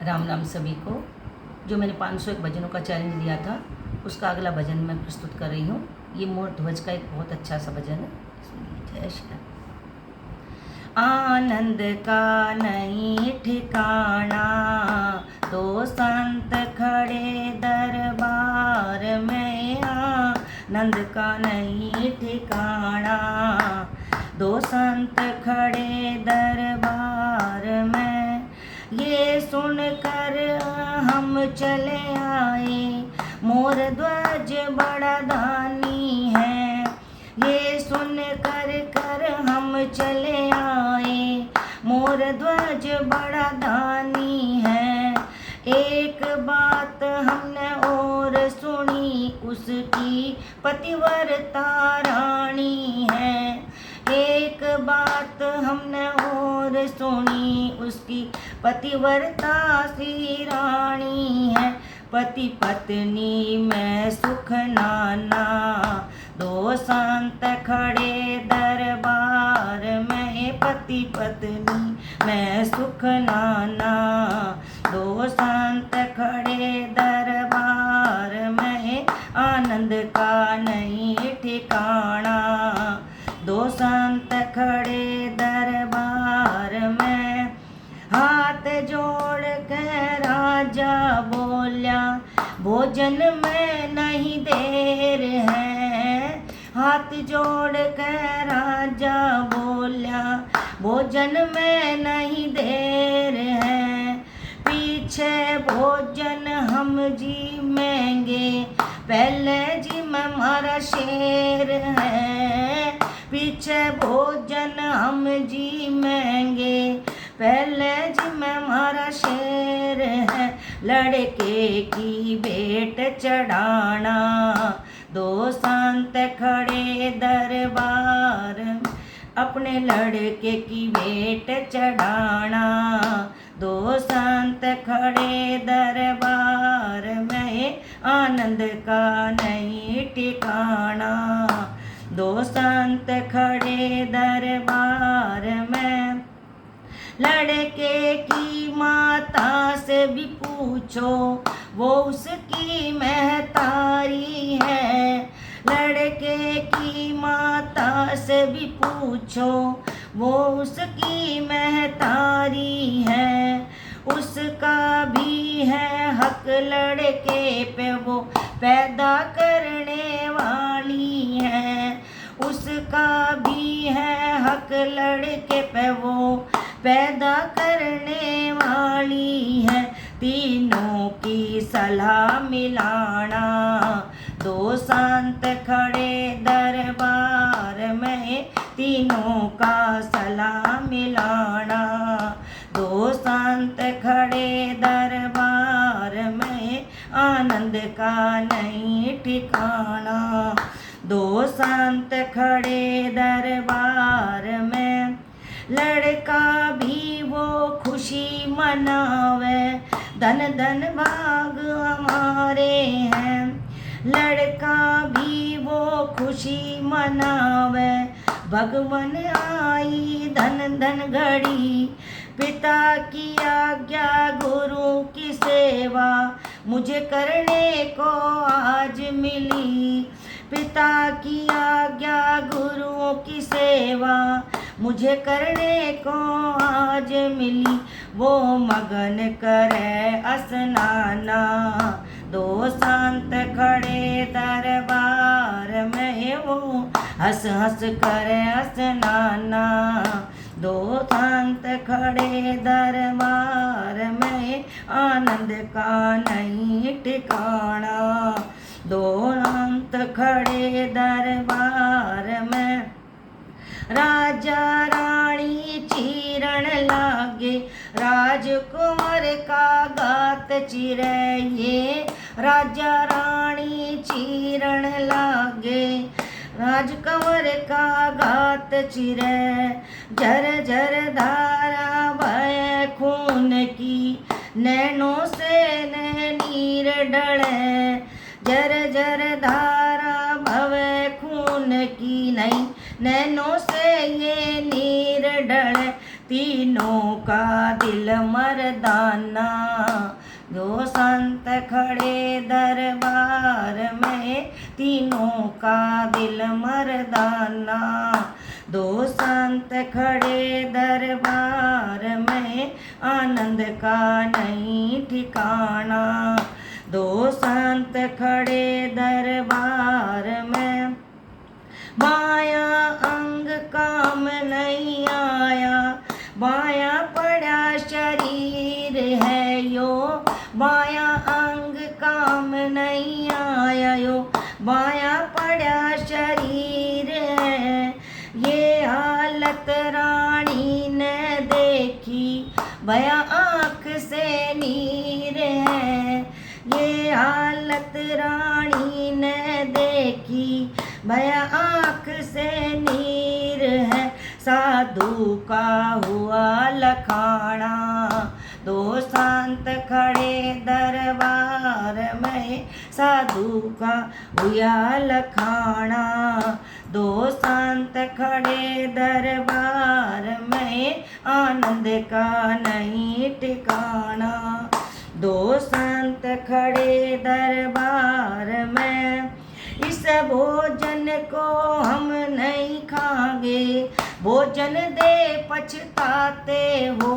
राम नाम सभी को। जो मैंने 501 भजनों का चैलेंज दिया था उसका अगला भजन मैं प्रस्तुत कर रही हूँ। ये मोर ध्वज का एक बहुत अच्छा सा भजन है। सुनिए। जय श्री राम। आनंद का नहीं ठिकाना, दो संत खड़े दरबार में। आनंद का नहीं ठिकाना, दो संत खड़े दरबार में। ये सुनकर हम चले आए, मोर ध्वज बड़ा दानी है। ये सुनकर हम चले आए, मोर ध्वज बड़ा दानी है। एक बात हमने और सुनी, उसकी पतिव्रता रानी है। एक बात हमने और सुनी, उसकी पतिव्रता सी रानी है। पति पत्नी में सुख नाना, दो संत खड़े दरबार में। पति पत्नी में सुख नाना, दो संत खड़े दरबार में। आनंद का नहीं ठिकाना, दो संत खड़े दरबार में। हाथ जोड़ के राजा बोल्या, भोजन में नहीं देर है। हाथ जोड़ के राजा बोल्या, भोजन में नहीं देर है। पीछे भोजन हम जी मेंगे, पहले जी में हमारा शेर है। पीछे भोजन हम जी मेंगे, पहले जी में हमारा शेर है। लड़के की भेंट चढ़ाना, दो संत खड़े दरबार में। अपने लड़के की भेंट चढ़ाना, दो संत खड़े दरबार में। आनंद का नहीं ठिकाना, दो संत खड़े दरबार में। लड़के की माता से भी पूछो, वो उसकी महतारी है। लड़के की माता से भी पूछो, वो उसकी महतारी है। उसका भी है हक लड़के पे, वो पैदा करने वाली है। उसका भी है हक लड़के पे, वो पैदा करने वाली है। तीनों की सलाह मिलाना, दो संत खड़े दरबार में। तीनों का सलाह मिलाना, दो संत खड़े दरबार में। आनंद का नहीं ठिकाना, दो संत खड़े दरबार में। लड़का भी वो खुशी मनावे, धन धन भाग हमारे हैं। लड़का भी वो खुशी मनावे, भगवान आई धन धन घड़ी। पिता की आज्ञा गुरु की सेवा, मुझे करने को आज मिली। पिता की आज्ञा गुरुओं की सेवा, मुझे करने को आज मिली। वो मगन करे स्नाना, दो संत खड़े दरबार में। वो हंस हंस करे स्नाना, दो संत खड़े दरबार में। आनंद का नहीं ठिकाना, दो संत खड़े दरबार में। राजा रानी चीरण लागे, राजकुमार का गात चिरे। ये राजा रानी चीरण लागे, राजकुमार का गात चिरे। झर झर धारा बहे खून की, नैनों से नीर डले। झर झर धारा भवे खून की, नहीं नैनों से ये नीर डले। तीनों का दिल मर्दाना, दो संत खड़े दरबार में, तीनों का दिल मर्दाना। दो संत खड़े दरबार में, आनंद का नहीं ठिकाना। दो संत खड़े दरबार में, बाया अंग काम नहीं आया, बाया पड़ा शरीर है यो, बाया अंग काम नहीं आया यो, बाया पड़ा शरीर है। ये हालत रानी ने देखी, बया आँख से नीर है। ये हालत रानी ने देखी, भया आँख से नीर है। साधु का हुआ लखाना, दो संत खड़े दरबार में, साधु का हुआ लखाना। दो संत खड़े दरबार में, आनंद का नहीं ठिकाना। दो संत खड़े दरबार में, इस भोजन को हम नहीं खाएंगे, भोजन दे पछताते हो।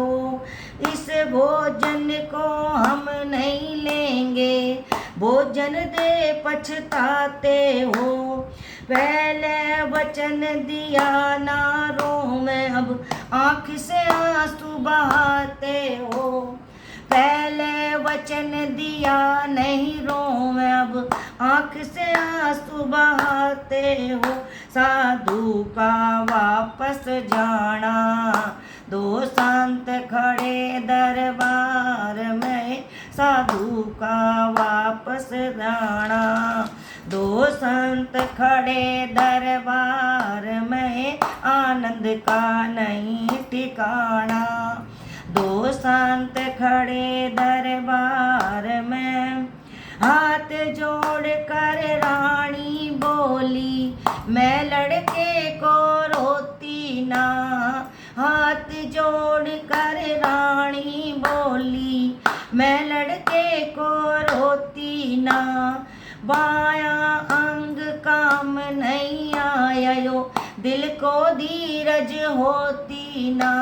इस भोजन को हम नहीं लेंगे, भोजन दे पछताते हो। पहले वचन दिया ना रो में, अब आँख से आंसू बहाते हो। पहले वचन दिया नहीं रो में, अब आँख से आंसू बहाते हो। साधु का वापस जाना, दो संत खड़े दरबार में, साधु का वापस जाना। दो संत खड़े दरबार में, आनंद का नहीं ठिकाना। दो संत खड़े दरबार में, हाथ जोड़ कर रानी बोली, मैं लड़के को रोती ना। हाथ जोड़ कर रानी बोली, मैं लड़के को रोती ना। बाया अंग काम नहीं आया यो, दिल को धीरज होती ना।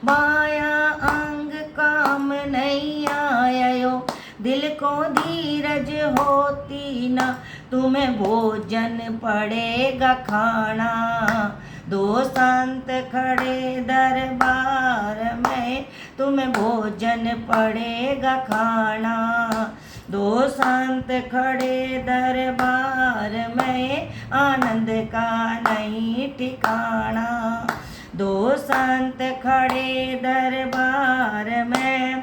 बाया अंग काम नहीं आया यो, दिल को धीरज होती ना। तुम्हें भोजन पड़ेगा खाना, दो संत खड़े दरबार में, तुम्हें भोजन पड़ेगा खाना। दो संत खड़े दरबार में, आनंद का नहीं ठिकाना। दो संत खड़े दरबार में,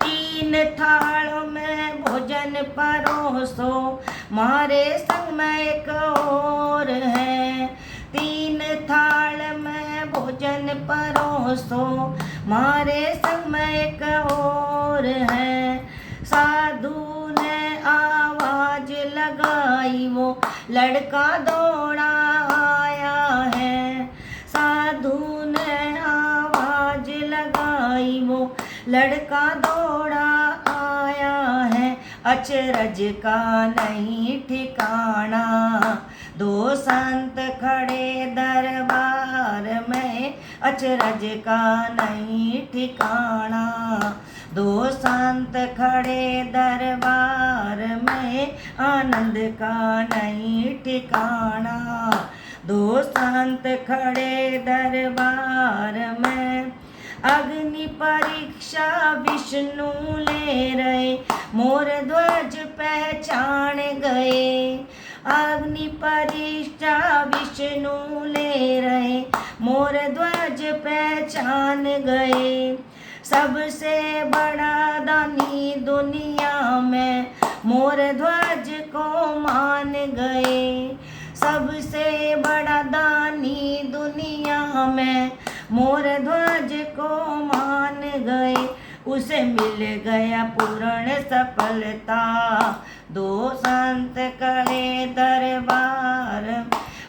तीन थाल में भोजन परोसो, मारे संग में एक और है। तीन थाल में भोजन परोसो, मारे संग में एक और है। साधु ने आवाज लगाई, वो लड़का दौड़ा आया है। साधु ने आवाज लगाई, वो लड़का दौड़ा आया है। अचरज का नहीं ठिकाना, दो संत खड़े दरबार में, अचरज का नहीं ठिकाना। दो संत खड़े दरबार में, आनंद का नहीं ठिकाना। दो संत खड़े दरबार में, अग्नि परीक्षा विष्णु ले रहे, मोर ध्वज पहचान गए। अग्नि परीक्षा विष्णु ले रहे, मोर ध्वज पहचान गए। सबसे बड़ा दानी दुनिया में, मोर ध्वज को मान गए। सबसे बड़ा दानी दुनिया में, मोर ध्वज को मान गए। उसे मिल गया पूर्ण सफलता, दो संत खड़े दरबार,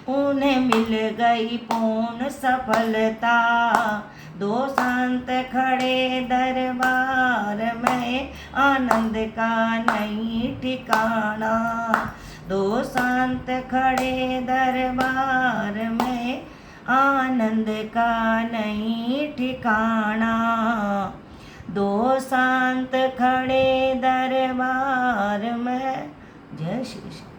उन्हें मिल गई पूर्ण सफलता। दो संत खड़े दरबार में, आनंद का नहीं ठिकाना। दो संत खड़े दरबार में, आनंद का नहीं ठिकाना। दो संत खड़े दरबार में। जय श्री कृष्ण।